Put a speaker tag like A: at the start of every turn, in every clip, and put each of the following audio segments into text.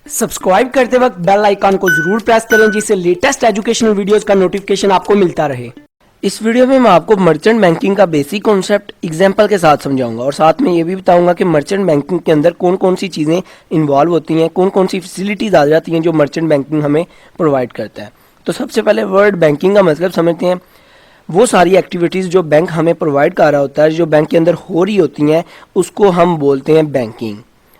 A: Subscribe करते वक्त bell icon को जरूर प्रेस करें जिससे लेटेस्ट एजुकेशनल वीडियोस का नोटिफिकेशन आपको मिलता रहे।
B: इस वीडियो में मैं आपको मर्चेंट बैंकिंग का बेसिक कॉन्सेप्ट एग्जांपल के साथ समझाऊंगा और साथ में ये भी बताऊंगा कि मर्चेंट बैंकिंग के अंदर कौन कौन सी चीज़ें इन्वॉल्व होती हैं, कौन कौन सी फैसिलिटीज़ आ जाती हैं जो मर्चेंट बैंकिंग हमें प्रोवाइड करता है। तो सबसे पहले वर्ड बैंकिंग का मतलब समझते हैं। वो सारी एक्टिविटीज़ जो बैंक हमें प्रोवाइड कर रहा होता है, जो बैंक के अंदर हो रही होती हैं, उसको हम बोलते हैं बैंकिंग।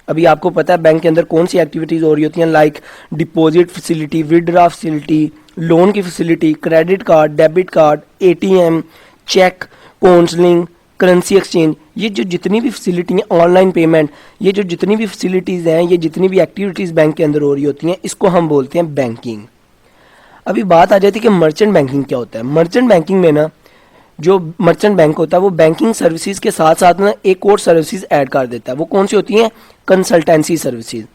B: अभी आपको पता है बैंक के अंदर कौन सी एक्टिविटीज़ हो रही होती हैं, like deposit facility, withdraw facility, loan की facility, credit card, debit card, ATM, cheque, counselling, currency exchange. ये जो जितनी भी फैसिलिटी हैं, ऑनलाइन पेमेंट, ये जो जितनी भी फैसिलिटीज़ हैं, ये जितनी भी एक्टिविटीज़ बैंक के अंदर हो रही होती हैं, इसको हम बोलते हैं बैंकिंग। अभी बात आ जाती है कि मर्चेंट बैंकिंग क्या होता है। मर्चेंट बैंकिंग में ना जो मर्चेंट बैंक होता है वो बैंकिंग सर्विसेज के साथ साथ ना एक और सर्विसेज ऐड कर देता है। वो कौन सी होती हैं? Consultancy services.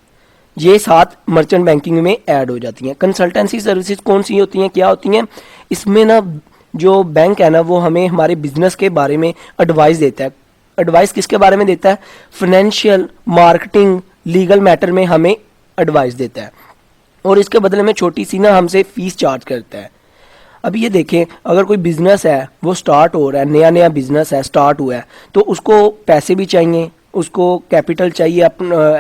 B: ये साथ मर्चेंट बैंकिंग में ऐड हो जाती हैं। कंसल्टेंसी सर्विसेज कौन सी होती हैं, क्या होती हैं? इसमें ना जो बैंक है ना वो हमें हमारे बिजनेस के बारे में एडवाइस देता है। एडवाइस किसके बारे में देता है? फाइनेंशियल, मार्केटिंग, लीगल मैटर में हमें एडवाइस देता है और इसके बदले में छोटी सी ना हमसे फीस चार्ज करता है। अभी ये देखें, अगर कोई बिजनेस है वो स्टार्ट हो रहा है, नया नया बिजनेस है, स्टार्ट हुआ है, तो उसको पैसे भी चाहिए, उसको कैपिटल चाहिए,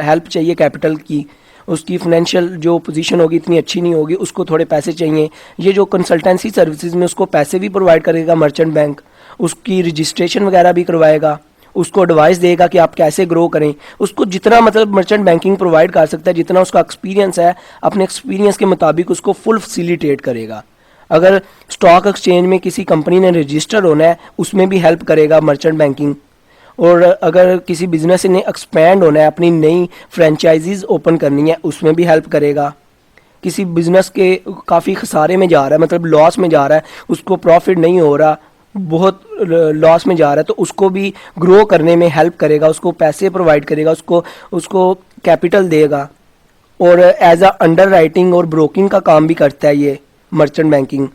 B: हेल्प चाहिए कैपिटल की। उसकी फाइनेंशियल जो पोजीशन होगी इतनी अच्छी नहीं होगी, उसको थोड़े पैसे चाहिए। ये जो कंसल्टेंसी सर्विसेज में उसको पैसे भी प्रोवाइड करेगा मर्चेंट बैंक, उसकी रजिस्ट्रेशन वगैरह भी करवाएगा, उसको एडवाइस देगा कि आप कैसे ग्रो करें। उसको जितना मतलब मर्चेंट बैंकिंग प्रोवाइड कर सकता है, जितना उसका एक्सपीरियंस है, अपने एक्सपीरियंस के मुताबिक उसको फुल फैसिलिटेट करेगा। अगर स्टॉक एक्सचेंज में किसी कंपनी ने रजिस्टर होना है, उसमें भी हेल्प करेगा मर्चेंट बैंकिंग। और अगर किसी बिजनेस ने एक्सपैंड होना है, अपनी नई फ्रेंचाइजीज ओपन करनी है, उसमें भी हेल्प करेगा। किसी बिजनेस के काफ़ी खसारे में जा रहा है, मतलब लॉस में जा रहा है, उसको प्रॉफिट नहीं हो रहा, बहुत लॉस में जा रहा है, तो उसको भी ग्रो करने में हेल्प करेगा, उसको पैसे प्रोवाइड करेगा, उसको कैपिटल देगा। और एज अ अंडर राइटिंग और ब्रोकिंग का काम भी करता है ये मर्चेंट बैंकिंग।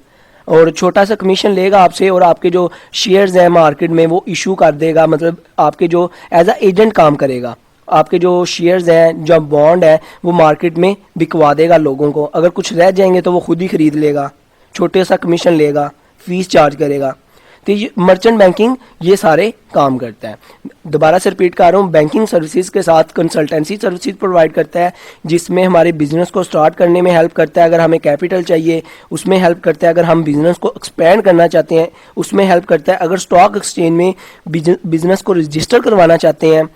B: और छोटा सा कमीशन लेगा आपसे और आपके जो शेयर्स हैं मार्केट में वो इशू कर देगा, मतलब आपके जो एज अ एजेंट काम करेगा। आपके जो शेयर्स हैं, जो बॉन्ड है, वो मार्केट में बिकवा देगा लोगों को। अगर कुछ रह जाएंगे तो वो खुद ही खरीद लेगा, छोटे सा कमीशन लेगा, फीस चार्ज करेगा। तो ये मर्चेंट बैंकिंग ये सारे काम करता है। दोबारा से रिपीट कर रहा हूँ, बैंकिंग सर्विसेज के साथ कंसल्टेंसी सर्विसेज प्रोवाइड करता है, जिसमें हमारे बिजनेस को स्टार्ट करने में हेल्प करता है। अगर हमें कैपिटल चाहिए उसमें हेल्प करता है, अगर हम बिजनेस को एक्सपेंड करना चाहते हैं उसमें हेल्प करता है, अगर स्टॉक एक्सचेंज में बिजनेस को रजिस्टर करवाना चाहते हैं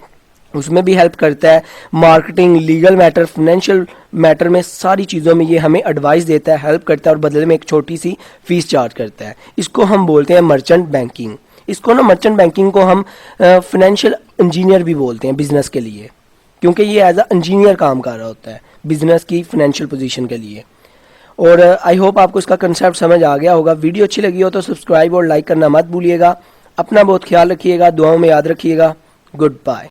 B: उसमें भी हेल्प करता है। Marketing, legal matter, financial matter में सारी चीज़ों में ये हमें एडवाइस देता है, हेल्प करता है और बदले में एक छोटी सी फीस चार्ज करता है। इसको हम बोलते हैं मर्चेंट बैंकिंग। इसको ना मर्चेंट बैंकिंग को हम फाइनेंशियल इंजीनियर भी बोलते हैं बिजनेस के लिए, क्योंकि ये एज अ इंजीनियर काम कर रहा होता है बिजनेस की फाइनेंशियल पोजीशन के लिए। और आई होप आपको इसका कंसेप्ट समझ आ गया होगा। वीडियो अच्छी लगी हो तो सब्सक्राइब और लाइक करना मत भूलिएगा। अपना बहुत ख्याल रखिएगा, दुआओं में याद रखिएगा। Good bye.